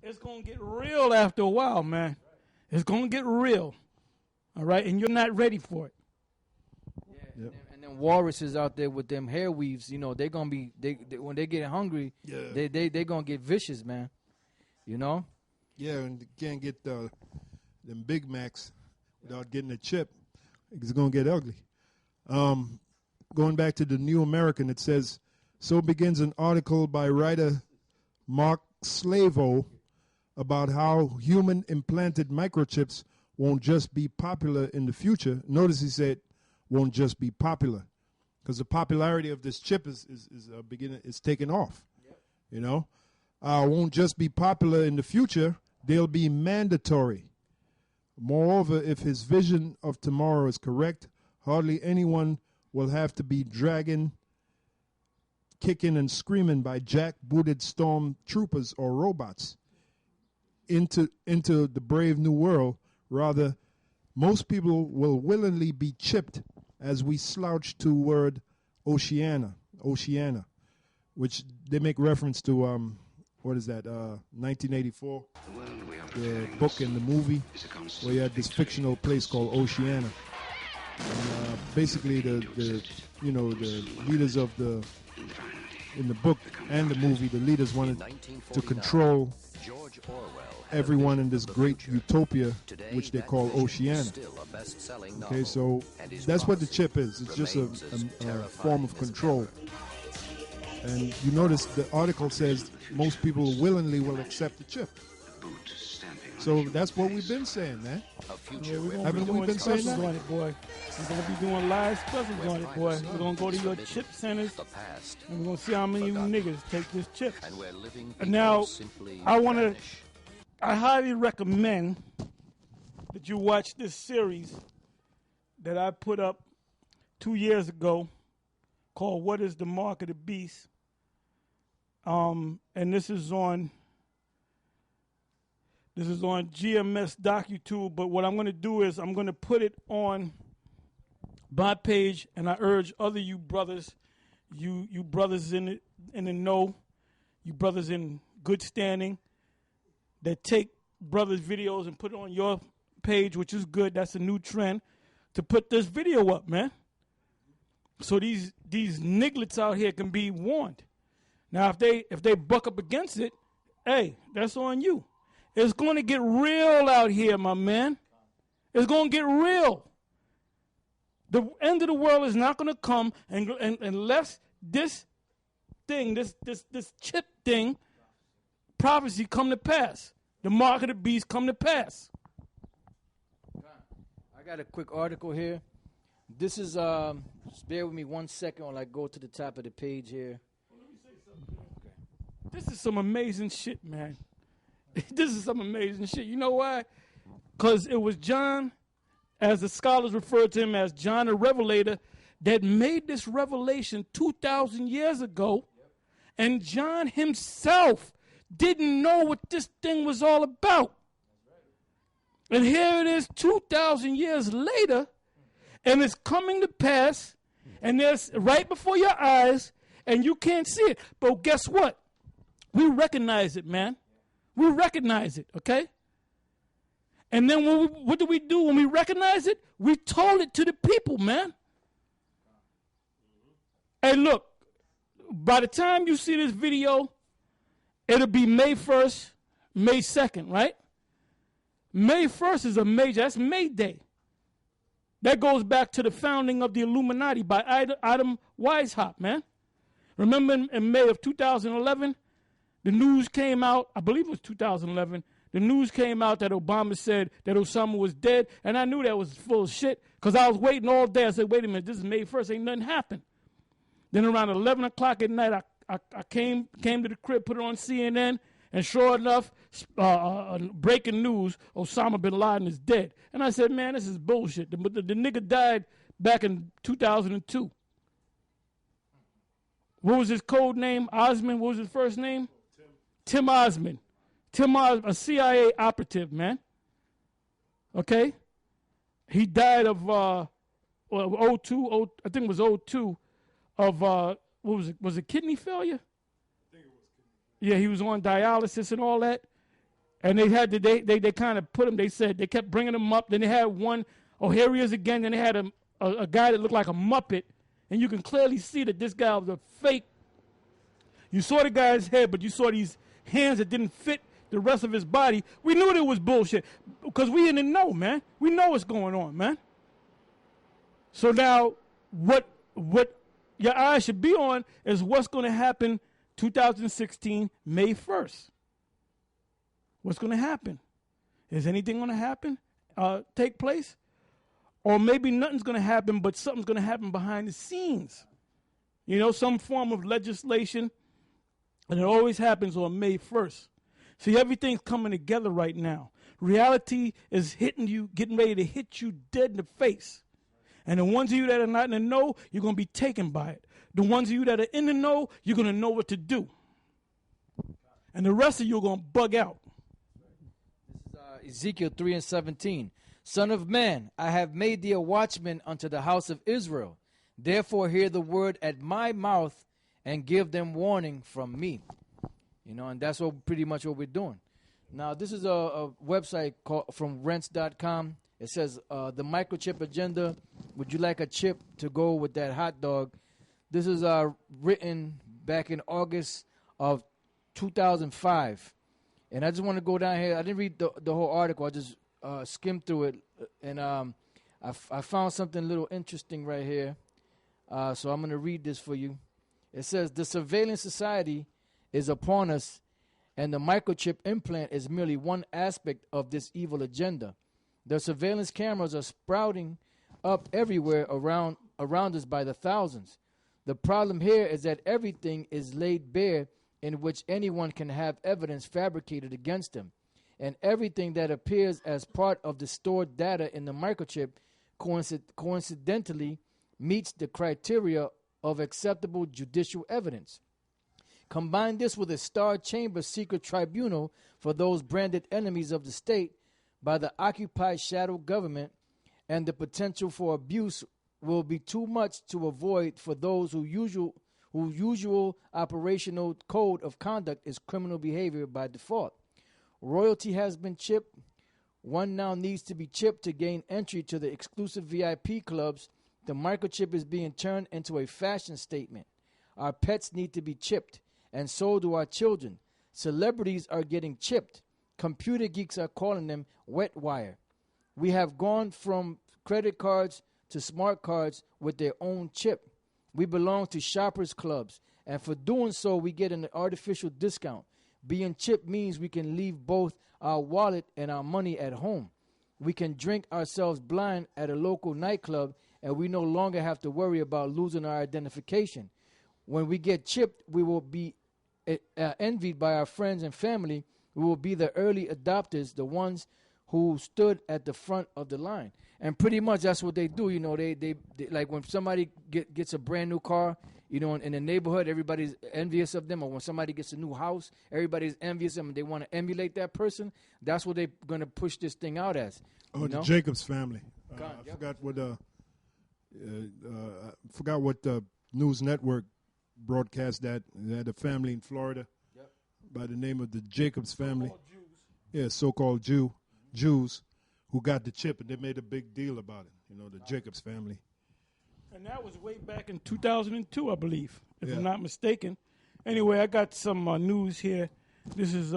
it's going to get real after a while, man. It's going to get real. All right? And you're not ready for it. Yeah, yep. And then walruses out there with them hair weaves, you know, they're going to be, they when they get hungry, they going to get vicious, man. You know? Yeah, and you can't get them Big Macs without getting a chip. It's going to get ugly. Going back to the New American, it says, so begins an article by writer Mark Slavo about how human implanted microchips won't just be popular in the future. Notice he said won't just be popular, because the popularity of this chip is taking off. Yep. You know, won't just be popular in the future. They'll be mandatory. Moreover, if his vision of tomorrow is correct, hardly anyone will have to be dragging, kicking, and screaming by jack-booted storm troopers or robots into the brave new world. Rather, most people will willingly be chipped as we slouch toward Oceania, which they make reference to, what is that, 1984, the book and the movie, where you had this fictional place called Oceania. And, basically, the leaders of in the book and the movie, the leaders wanted to control everyone in this great utopia, which they call Oceania. Okay, so that's what the chip is. It's just a form of control. And you notice the article says most people willingly will accept the chip. So that's what we've been saying, man. Haven't we been saying that? On it, boy. We're going to be doing live specials on it, boy. We're going to go to your chip centers, and we're going to see how many of you niggas take this chip. Now, I highly recommend that you watch this series that I put up 2 years ago called What is the Mark of the Beast? And this is on GMS DocuTube, but what I'm going to do is I'm going to put it on my page, and I urge other you brothers, you brothers in the know, you brothers in good standing, that take brothers' videos and put it on your page, which is good. That's a new trend, to put this video up, man. So these nigglets out here can be warned. Now, if they buck up against it, hey, that's on you. It's going to get real out here, my man. It's going to get real. The end of the world is not going to come unless this thing, this chip thing, prophecy come to pass. The mark of the beast come to pass. I got a quick article here. This is, just bear with me 1 second while I go to the top of the page here. Well, let me say something. Okay. This is some amazing shit, man. This is some amazing shit. You know why? Because it was John, as the scholars refer to him as John the Revelator, that made this revelation 2,000 years ago. Yep. And John himself didn't know what this thing was all about. Right. And here it is 2,000 years later, and it's coming to pass, and it's right before your eyes, and you can't see it. But guess what? We recognize it, man. We recognize it, okay? And then what do we do when we recognize it? We told it to the people, man. Hey, look, by the time you see this video, it'll be May 1st, May 2nd, right? May 1st is that's May Day. That goes back to the founding of the Illuminati by Adam Weishaupt, man. Remember in May of 2011? The news came out, I believe it was 2011, the news came out that Obama said that Osama was dead, and I knew that was full of shit, because I was waiting all day. I said, wait a minute, this is May 1st, ain't nothing happened. Then around 11 o'clock at night, I came to the crib, put it on CNN, and sure enough, breaking news, Osama bin Laden is dead. And I said, man, this is bullshit. The nigga died back in 2002. What was his code name? Osman, what was his first name? Tim Osman. Tim Osman, a CIA operative, man. Okay? He died of 02, I think it was 02, of, what was it? Was it kidney failure? I think it was kidney failure. Yeah, he was on dialysis and all that. And they had to, they kind of put him, they said, they kept bringing him up. Then they had one, oh, here he is again. Then they had a guy that looked like a Muppet. And you can clearly see that this guy was a fake. You saw the guy's head, but you saw these hands that didn't fit the rest of his body. We knew it was bullshit because we didn't know, man. We know what's going on, man. So now what your eyes should be on is what's going to happen 2016, May 1st. What's going to happen? Is anything going to happen, take place? Or maybe nothing's going to happen, but something's going to happen behind the scenes. You know, some form of legislation. And it always happens on May 1st. See, everything's coming together right now. Reality is hitting you, getting ready to hit you dead in the face. And the ones of you that are not in the know, you're going to be taken by it. The ones of you that are in the know, you're going to know what to do. And the rest of you are going to bug out. This is Ezekiel 3:17. Son of man, I have made thee a watchman unto the house of Israel. Therefore hear the word at my mouth and give them warning from me. You know, and that's pretty much what we're doing. Now, this is a website called from rents.com. It says, the microchip agenda. Would you like a chip to go with that hot dog? This is written back in August of 2005. And I just want to go down here. I didn't read the whole article. I just skimmed through it. And I found something a little interesting right here. So I'm going to read this for you. It says, the surveillance society is upon us, and the microchip implant is merely one aspect of this evil agenda. The surveillance cameras are sprouting up everywhere around us by the thousands. The problem here is that everything is laid bare in which anyone can have evidence fabricated against them. And everything that appears as part of the stored data in the microchip coincidentally meets the criteria of acceptable judicial evidence. Combine this with a Star Chamber secret tribunal for those branded enemies of the state by the occupied shadow government, and the potential for abuse will be too much to avoid for those whose usual operational code of conduct is criminal behavior by default. Royalty has been chipped. One now needs to be chipped to gain entry to the exclusive VIP clubs. The microchip is being turned into a fashion statement. Our pets need to be chipped, and so do our children. Celebrities are getting chipped. Computer geeks are calling them wet wire. We have gone from credit cards to smart cards with their own chip. We belong to shoppers clubs, and for doing so, we get an artificial discount. Being chipped means we can leave both our wallet and our money at home. We can drink ourselves blind at a local nightclub, and we no longer have to worry about losing our identification. When we get chipped, we will be envied by our friends and family. We will be the early adopters, the ones who stood at the front of the line. And pretty much that's what they do. You know, they like when somebody gets a brand new car, you know, in the neighborhood, everybody's envious of them. Or when somebody gets a new house, everybody's envious of them and they want to emulate that person. That's what they're going to push this thing out as. Oh, the Jacobs family. I forgot what the news network broadcast that. They had a family in Florida by the name of the Jacobs family. So-called Jews who got the chip, and they made a big deal about it. You know, the Jacobs family. And that was way back in 2002, I believe, if I'm not mistaken. Anyway, I got some news here. This is